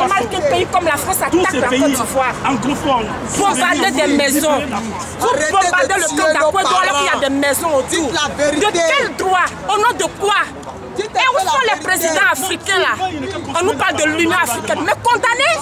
normal qu'un pays comme la France attaque la Côte d'Ivoire. Bombarder des maisons. Vous bombardez le camp d'Akouedo alors qu'il y a des maisons autour. De quel droit? Au nom de quoi? Et où sont les présidents africains là? On nous parle de l'Union africaine, mais condamnés.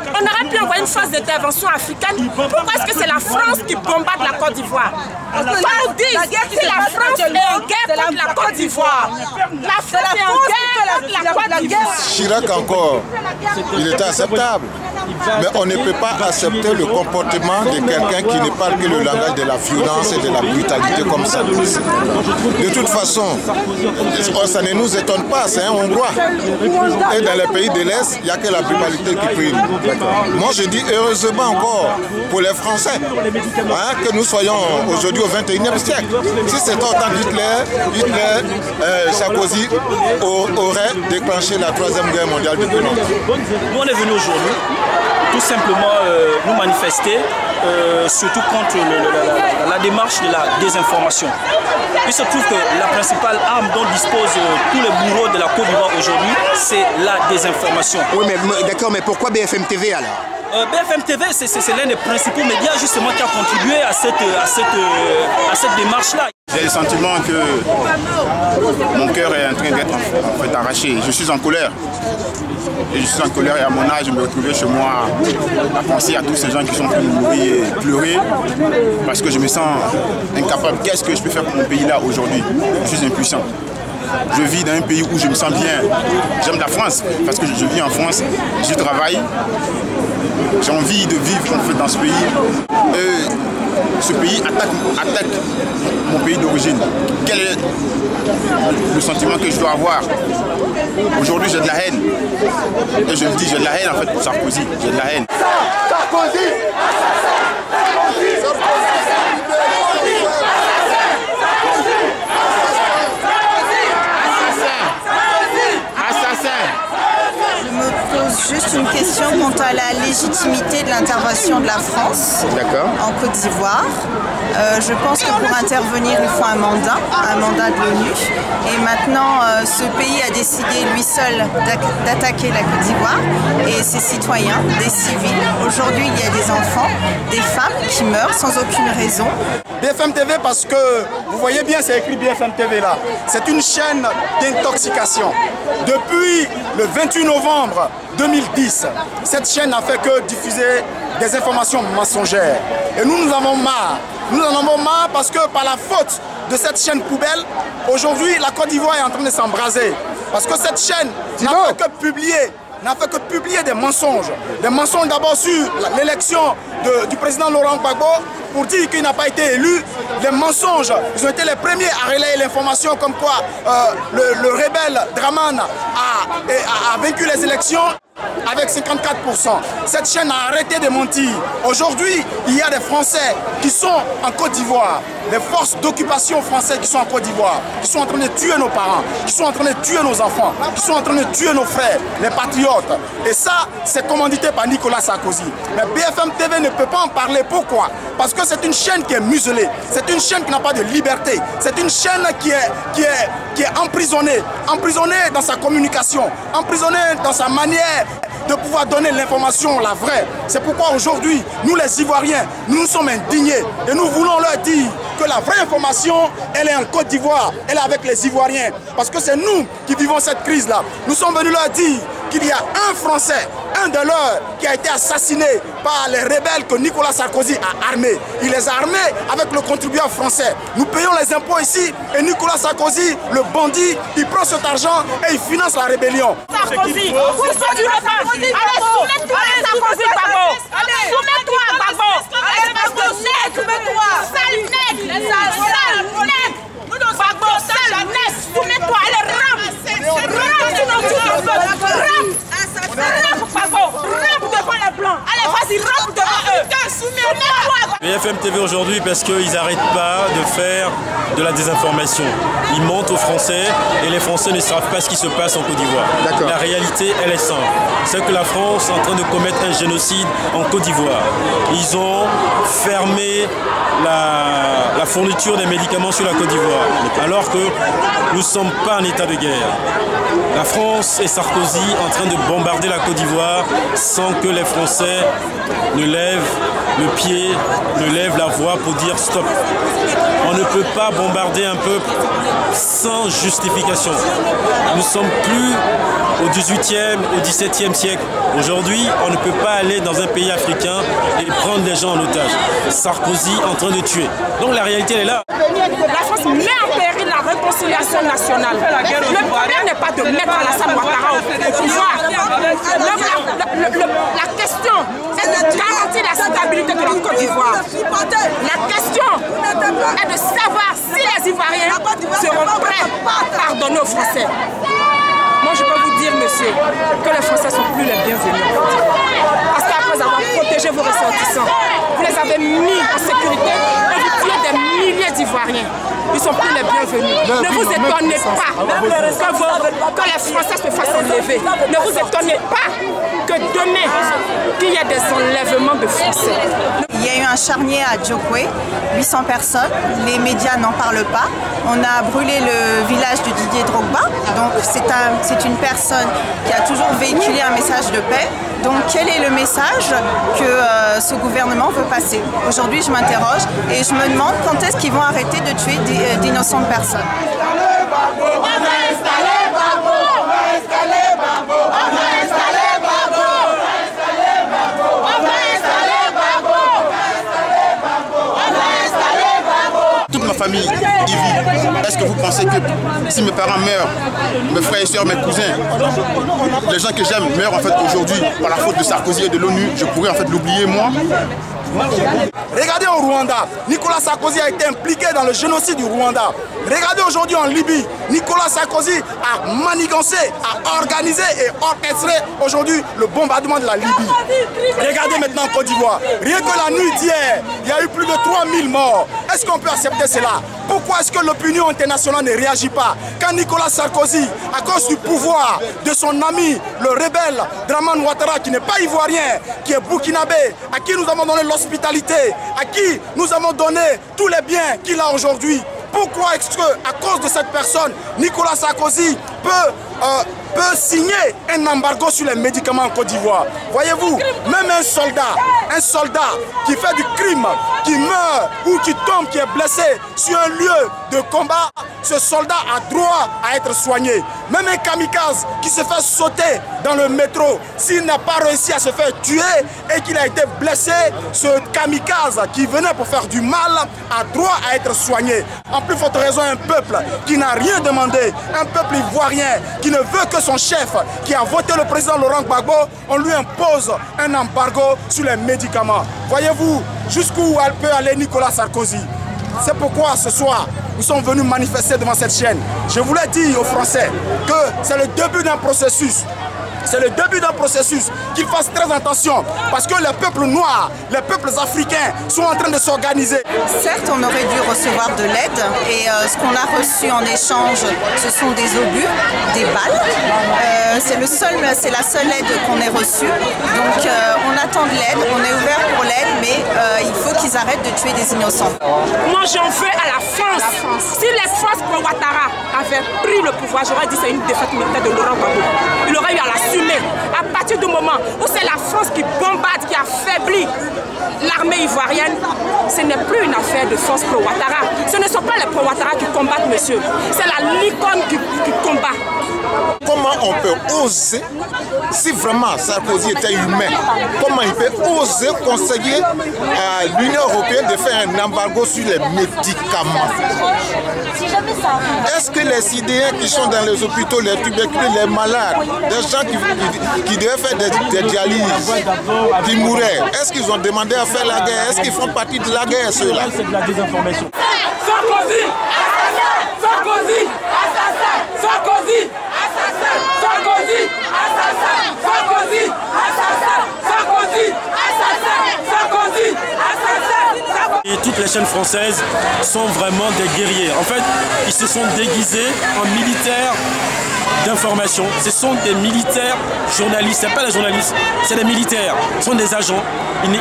On aurait pu envoyer une phase d'intervention africaine. Pourquoi est-ce que c'est la France qui bombarde la Côte d'Ivoire? On nous dit que la France est en guerre contre la Côte d'Ivoire. La France est en guerre contre la Côte d'Ivoire. Chirac encore, il était acceptable. Mais on ne peut pas accepter le comportement de quelqu'un qui ne parle que le langage de la violence et de la brutalité comme ça. De toute façon, ça ne nous étonne pas, c'est un Hongrois. Et dans les pays de l'Est, il n'y a que la brutalité qui prime. Moi je dis heureusement encore pour les Français que nous soyons aujourd'hui au XXIe siècle. Si c'était autant Hitler, Sarkozy aurait déclenché la Troisième Guerre mondiale du Nous on est venu aujourd'hui tout simplement nous manifester, surtout contre la démarche de la désinformation. Il se trouve que la principale arme dont disposent tous les bourreaux de la Côte d'Ivoire aujourd'hui, c'est la désinformation. Oui, mais d'accord, mais pourquoi BFM TV alors? BFM TV, c'est l'un des principaux médias justement qui a contribué à cette démarche-là. J'ai le sentiment que mon cœur est en train d'être en fait arraché. Je suis en colère. Et je suis en colère et à mon âge, je me retrouvais chez moi à penser à tous ces gens qui sont venus mourir et pleurer parce que je me sens incapable. Qu'est-ce que je peux faire pour mon pays là aujourd'hui? Je suis impuissant. Je vis dans un pays où je me sens bien. J'aime la France parce que je vis en France, je travaille. J'ai envie de vivre en fait dans ce pays. Et ce pays attaque mon pays d'origine. Quel est le sentiment que je dois avoir? Aujourd'hui, j'ai de la haine. Et je le dis, j'ai de la haine en fait pour Sarkozy. J'ai de la haine. Sarkozy! Juste une question quant à la légitimité de l'intervention de la France en Côte d'Ivoire. Je pense que pour intervenir, il faut un mandat de l'ONU. Et maintenant, ce pays a décidé lui seul d'attaquer la Côte d'Ivoire et ses citoyens, des civils. Aujourd'hui, il y a des enfants, des femmes qui meurent sans aucune raison. BFM TV parce que, vous voyez bien, c'est écrit BFM TV là. C'est une chaîne d'intoxication. Depuis le 28 novembre 2010, cette chaîne n'a fait que diffuser des informations mensongères. Et nous en avons marre. Nous en avons marre parce que par la faute de cette chaîne poubelle, aujourd'hui la Côte d'Ivoire est en train de s'embraser. Parce que cette chaîne n'a fait que publier des mensonges. Des mensonges d'abord sur l'élection du président Laurent Gbagbo pour dire qu'il n'a pas été élu. Des mensonges, ils ont été les premiers à relayer l'information comme quoi le rebelle Draman a vaincu les élections avec 54%. Cette chaîne a arrêté de mentir. Aujourd'hui, il y a des Français qui sont en Côte d'Ivoire, des forces d'occupation françaises qui sont en Côte d'Ivoire, qui sont en train de tuer nos parents, qui sont en train de tuer nos enfants, qui sont en train de tuer nos frères, les patriotes. Et ça, c'est commandité par Nicolas Sarkozy. Mais BFM TV ne peut pas en parler. Pourquoi? Parce que c'est une chaîne qui est muselée. C'est une chaîne qui n'a pas de liberté. C'est une chaîne qui est emprisonnée dans sa communication, emprisonnée dans sa manière de pouvoir donner l'information, la vraie. C'est pourquoi aujourd'hui, nous les Ivoiriens, nous sommes indignés et nous voulons leur dire que la vraie information, elle est en Côte d'Ivoire, elle est avec les Ivoiriens. Parce que c'est nous qui vivons cette crise-là. Nous sommes venus leur dire qu'il y a un Français, un de leurs, qui a été assassiné par les rebelles que Nicolas Sarkozy a armés. Il les a armés avec le contribuable français. Nous payons les impôts ici et Nicolas Sarkozy, le bandit, il prend cet argent et il finance la rébellion. Sarkozy, où est-ce du repas? Allez, soumets-toi à Sarkozy, Gbagbo. Soumets-toi à Gbagbo. Espèce de nègre, soumets-toi. Sale nègre, sale nègre. Gbagbo, sale nègre, soumets-toi. Allez, rampe. Rampe sur nos tours. Rampe. Rampe, Gbagbo. Rampe devant les Blancs. Allez, vas-y, rampe devant eux. Soumets-toi. BFM TV aujourd'hui parce qu'ils n'arrêtent pas de faire de la désinformation. Ils mentent aux Français et les Français ne savent pas ce qui se passe en Côte d'Ivoire. La réalité, elle est simple. C'est que la France est en train de commettre un génocide en Côte d'Ivoire. Ils ont fermé la la fourniture des médicaments sur la Côte d'Ivoire, alors que nous ne sommes pas en état de guerre. La France et Sarkozy en train de bombarder la Côte d'Ivoire sans que les Français ne lèvent le pied, ne lèvent la voix pour dire stop. On ne peut pas bombarder un peuple sans justification. Nous ne sommes plus au 18e, au 17e siècle. Aujourd'hui, on ne peut pas aller dans un pays africain et prendre les gens en otage. Sarkozy en train de tuer. Donc la réalité elle est là. La France met en péril la réconciliation nationale. Le problème n'est pas de mettre Alassane Ouattara au pouvoir. La question est de garantir la stabilité de la Côte d'Ivoire. La question est de savoir si les Ivoiriens seront prêts à pardonner aux Français. Moi, je peux vous dire, monsieur, que les Français ne sont plus les bienvenus. Parce qu'après avoir protégé vos ressortissants, vous les avez mis en sécurité et vous tuez des milliers d'Ivoiriens. Ils ne sont plus les bienvenus. Ne vous étonnez pas que les Français se fassent enlever. Ne vous étonnez pas que demain, qu'il y ait des enlèvements de Français. Il y a eu un charnier à Djokwe, 800 personnes, les médias n'en parlent pas. On a brûlé le village de Didier Drogba, donc c'est une personne qui a toujours véhiculé un message de paix. Donc quel est le message que ce gouvernement veut passer? Aujourd'hui je m'interroge et je me demande quand est-ce qu'ils vont arrêter de tuer d'innocentes personnes. Toute ma famille y vit. Est-ce que vous pensez que si mes parents meurent, mes frères et sœurs, mes cousins, les gens que j'aime meurent en fait aujourd'hui par la faute de Sarkozy et de l'ONU, je pourrais en fait l'oublier moi? Regardez au Rwanda, Nicolas Sarkozy a été impliqué dans le génocide du Rwanda. Regardez aujourd'hui en Libye, Nicolas Sarkozy a manigancé, a organisé et orchestré aujourd'hui le bombardement de la Libye. Regardez maintenant en Côte d'Ivoire, rien que la nuit d'hier, il y a eu plus de 3000 morts. Est-ce qu'on peut accepter cela? Pourquoi est-ce que l'opinion internationale ne réagit pas quand Nicolas Sarkozy, à cause du pouvoir de son ami, le rebelle Dramane Ouattara, qui n'est pas ivoirien, qui est burkinabé, à qui nous avons donné l'hospitalité, à qui nous avons donné tous les biens qu'il a aujourd'hui, pourquoi est-ce que, à cause de cette personne, Nicolas Sarkozy peut signer un embargo sur les médicaments en Côte d'Ivoire? Voyez-vous, même un soldat qui fait du crime, qui meurt ou qui tombe, qui est blessé sur un lieu de combat, ce soldat a droit à être soigné. Même un kamikaze qui se fait sauter dans le métro, s'il n'a pas réussi à se faire tuer et qu'il a été blessé, ce kamikaze qui venait pour faire du mal a droit à être soigné. En plus forte raison, un peuple qui n'a rien demandé, un peuple ivoirien qui ne veut que son chef, qui a voté le président Laurent Gbagbo, on lui impose un embargo sur les médicaments. Voyez-vous jusqu'où peut aller Nicolas Sarkozy? C'est pourquoi ce soir, nous sommes venus manifester devant cette chaîne. Je voulais dire aux Français que c'est le début d'un processus. C'est le début d'un processus, qu'ils fassent très attention parce que les peuples noirs, les peuples africains sont en train de s'organiser. Certes, on aurait dû recevoir de l'aide et ce qu'on a reçu en échange, ce sont des obus, des balles. C'est la seule aide qu'on ait reçue. Donc on attend de l'aide, on est ouvert pour l'aide, mais il faut qu'ils arrêtent de tuer des innocents. Moi j'en veux à la France. Si les forces pro Ouattara avaient pris le pouvoir, j'aurais dit que c'est une défaite militaire de Laurent Gbagbo. Il aurait eu à l'assumer. À partir du moment où c'est la France qui bombarde, qui affaiblit l'armée ivoirienne, ce n'est plus une affaire de force pro-Ouattara. Ce ne sont pas les pro-Ouattara qui combattent, monsieur. C'est la Licorne qui combat. Comment on peut oser, si vraiment Sarkozy était humain, comment il peut oser conseiller à l'Union européenne de faire un embargo sur les médicaments? Est-ce que les Sidéens qui sont dans les hôpitaux, les tuberculeux, les malades, des gens qui devaient faire des dialyses, qui mouraient, est-ce qu'ils ont demandé à faire la guerre? Est-ce qu'ils font partie de la guerre, ceux-là? C'est de la désinformation. Sarkozy, assassin! Sarkozy, assassin! Sarkozy, assassin! Sarkozy, assassin! Sarkozy, assassin! Sarkozy, assassin! Sarkozy, assassin! Et toutes les chaînes françaises sont vraiment des guerriers. En fait, ils se sont déguisés en militaires d'information. Ce sont des militaires journalistes, ce n'est pas des journalistes, c'est des militaires, ce sont des agents.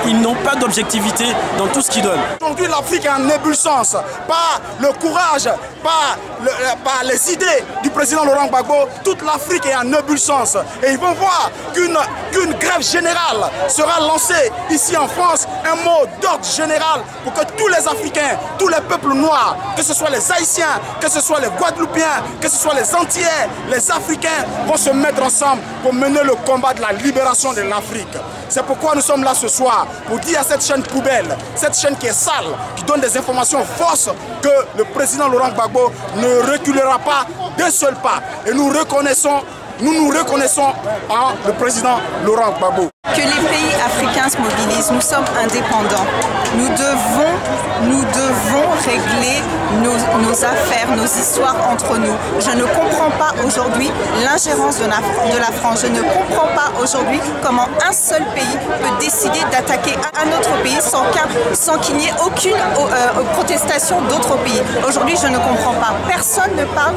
Ils n'ont pas d'objectivité dans tout ce qu'ils donnent. Aujourd'hui, l'Afrique est en ébullience par le courage, par les idées du président Laurent Gbagbo. Toute l'Afrique est en ébullience. Et ils vont voir qu'une grève générale sera lancée ici en France. Un mot d'ordre général pour que tous les Africains, tous les peuples noirs, que ce soit les Haïtiens, que ce soit les Guadeloupéens, que ce soit les Antillais, les Africains, vont se mettre ensemble pour mener le combat de la libération de l'Afrique. C'est pourquoi nous sommes là ce soir, pour dire à cette chaîne poubelle, cette chaîne qui est sale, qui donne des informations fausses, que le président Laurent Gbagbo ne reculera pas d'un seul pas. Et nous nous reconnaissons en le président Laurent Gbagbo. Que les pays africains se mobilisent, nous sommes indépendants. Nous devons régler nos affaires, nos histoires entre nous. Je ne comprends pas aujourd'hui l'ingérence de la France. Je ne comprends pas aujourd'hui comment un seul pays peut décider d'attaquer un autre pays sans qu'il n'y ait aucune protestation d'autres pays. Aujourd'hui, je ne comprends pas. Personne ne parle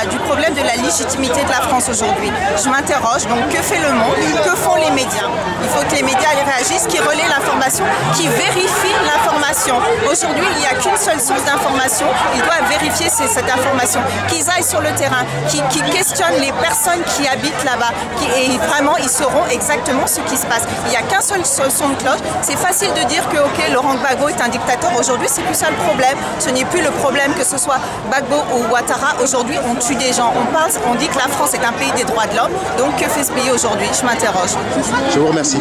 du problème de la légitimité de la France aujourd'hui. Je m'interroge, donc que fait le monde? Que font les médias? Il faut que les médias réagissent, qui relaient l'information, qui vérifient l'information. Aujourd'hui, il n'y a qu'une seule source d'information. Ils doivent vérifier cette information. Qu'ils aillent sur le terrain, qui questionnent les personnes qui habitent là-bas. Et vraiment, ils sauront exactement ce qui se passe. Il n'y a qu'un seul son de cloche. C'est facile de dire que Laurent Gbagbo est un dictateur. Aujourd'hui, c'est plus ça le problème. Ce n'est plus le problème que ce soit Gbagbo ou Ouattara. Aujourd'hui, on tue des gens. On dit que la France est un pays des droits de l'homme. Donc, que fait ce pays aujourd'hui? Je m'interroge. Je vous remercie.